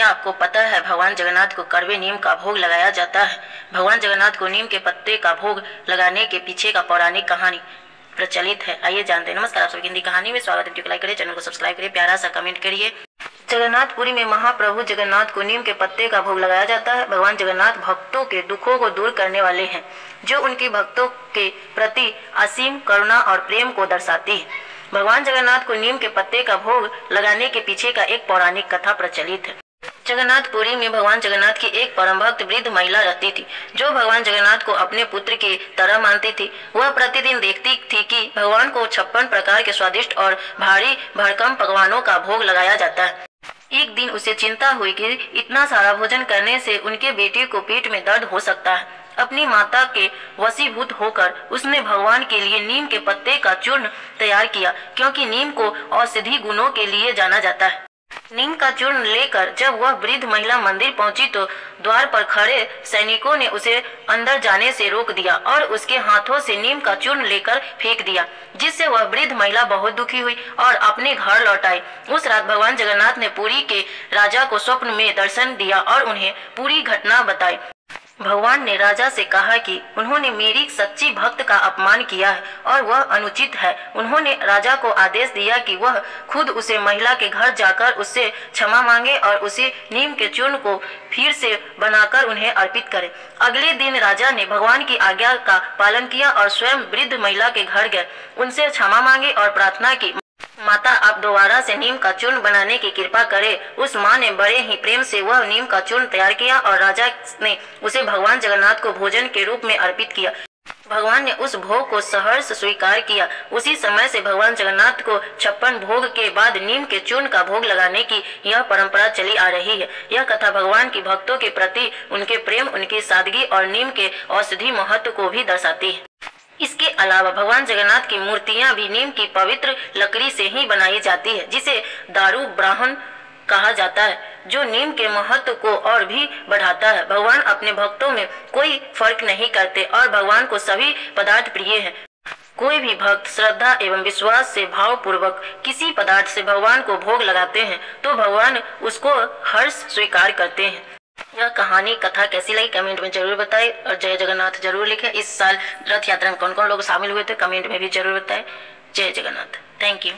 क्या आपको पता है भगवान जगन्नाथ को कड़वे नीम का भोग लगाया जाता है? भगवान जगन्नाथ को नीम के पत्ते का भोग लगाने के पीछे का पौराणिक कहानी प्रचलित है। आइए जानते हैं। नमस्कार, आप सभी हिंदी कहानी में स्वागत है। वीडियो को लाइक करिए, चैनल को सब्सक्राइब करिए, प्यारा सा कमेंट करिए। जगन्नाथपुरी में महाप्रभु जगन्नाथ को नीम के पत्ते का भोग लगाया जाता है। भगवान जगन्नाथ भक्तों के दुखों को दूर करने वाले हैं, जो उनके भक्तों के प्रति असीम करुणा और प्रेम को दर्शाती है। भगवान जगन्नाथ को नीम के पत्ते का भोग लगाने के पीछे का एक पौराणिक कथा प्रचलित है। जगन्नाथपुरी में भगवान जगन्नाथ की एक परम भक्त वृद्ध महिला रहती थी, जो भगवान जगन्नाथ को अपने पुत्र की तरह मानती थी। वह प्रतिदिन देखती थी कि भगवान को 56 प्रकार के स्वादिष्ट और भारी भरकम पकवानों का भोग लगाया जाता है। एक दिन उसे चिंता हुई कि इतना सारा भोजन करने से उनके बेटे को पेट में दर्द हो सकता है। अपनी माता के वशीभूत होकर उसने भगवान के लिए नीम के पत्ते का चूर्ण तैयार किया, क्योंकि नीम को औषधि गुणों के लिए जाना जाता है। नीम का चूर्ण लेकर जब वह वृद्ध महिला मंदिर पहुंची तो द्वार पर खड़े सैनिकों ने उसे अंदर जाने से रोक दिया और उसके हाथों से नीम का चूर्ण लेकर फेंक दिया, जिससे वह वृद्ध महिला बहुत दुखी हुई और अपने घर लौट आई। उस रात भगवान जगन्नाथ ने पुरी के राजा को स्वप्न में दर्शन दिया और उन्हें पूरी घटना बताई। भगवान ने राजा से कहा कि उन्होंने मेरी सच्ची भक्त का अपमान किया है और वह अनुचित है। उन्होंने राजा को आदेश दिया कि वह खुद उसे महिला के घर जाकर उससे क्षमा मांगे और उसे नीम के चूर्ण को फिर से बनाकर उन्हें अर्पित करे। अगले दिन राजा ने भगवान की आज्ञा का पालन किया और स्वयं वृद्ध महिला के घर गए, उनसे क्षमा मांगे और प्रार्थना की, माता आप दोबारा से नीम का चूर्ण बनाने की कृपा करें। उस माँ ने बड़े ही प्रेम से वह नीम का चूर्ण तैयार किया और राजा ने उसे भगवान जगन्नाथ को भोजन के रूप में अर्पित किया। भगवान ने उस भोग को सहर्ष स्वीकार किया। उसी समय से भगवान जगन्नाथ को 56 भोग के बाद नीम के चूर्ण का भोग लगाने की यह परंपरा चली आ रही है। यह कथा भगवान की भक्तों के प्रति उनके प्रेम, उनकी सादगी और नीम के औषधि महत्व को भी दर्शाती है। इसके अलावा भगवान जगन्नाथ की मूर्तियां भी नीम की पवित्र लकड़ी से ही बनाई जाती है, जिसे दारू ब्राह्मण कहा जाता है, जो नीम के महत्व को और भी बढ़ाता है। भगवान अपने भक्तों में कोई फर्क नहीं करते और भगवान को सभी पदार्थ प्रिय है। कोई भी भक्त श्रद्धा एवं विश्वास से भावपूर्वक किसी पदार्थ से भगवान को भोग लगाते हैं तो भगवान उसको हर्ष स्वीकार करते हैं। यह कहानी कथा कैसी लगी कमेंट में जरूर बताएं और जय जगन्नाथ जरूर लिखें। इस साल रथ यात्रा में कौन कौन लोग शामिल हुए थे कमेंट में भी जरूर बताएं। जय जगन्नाथ। Thank you.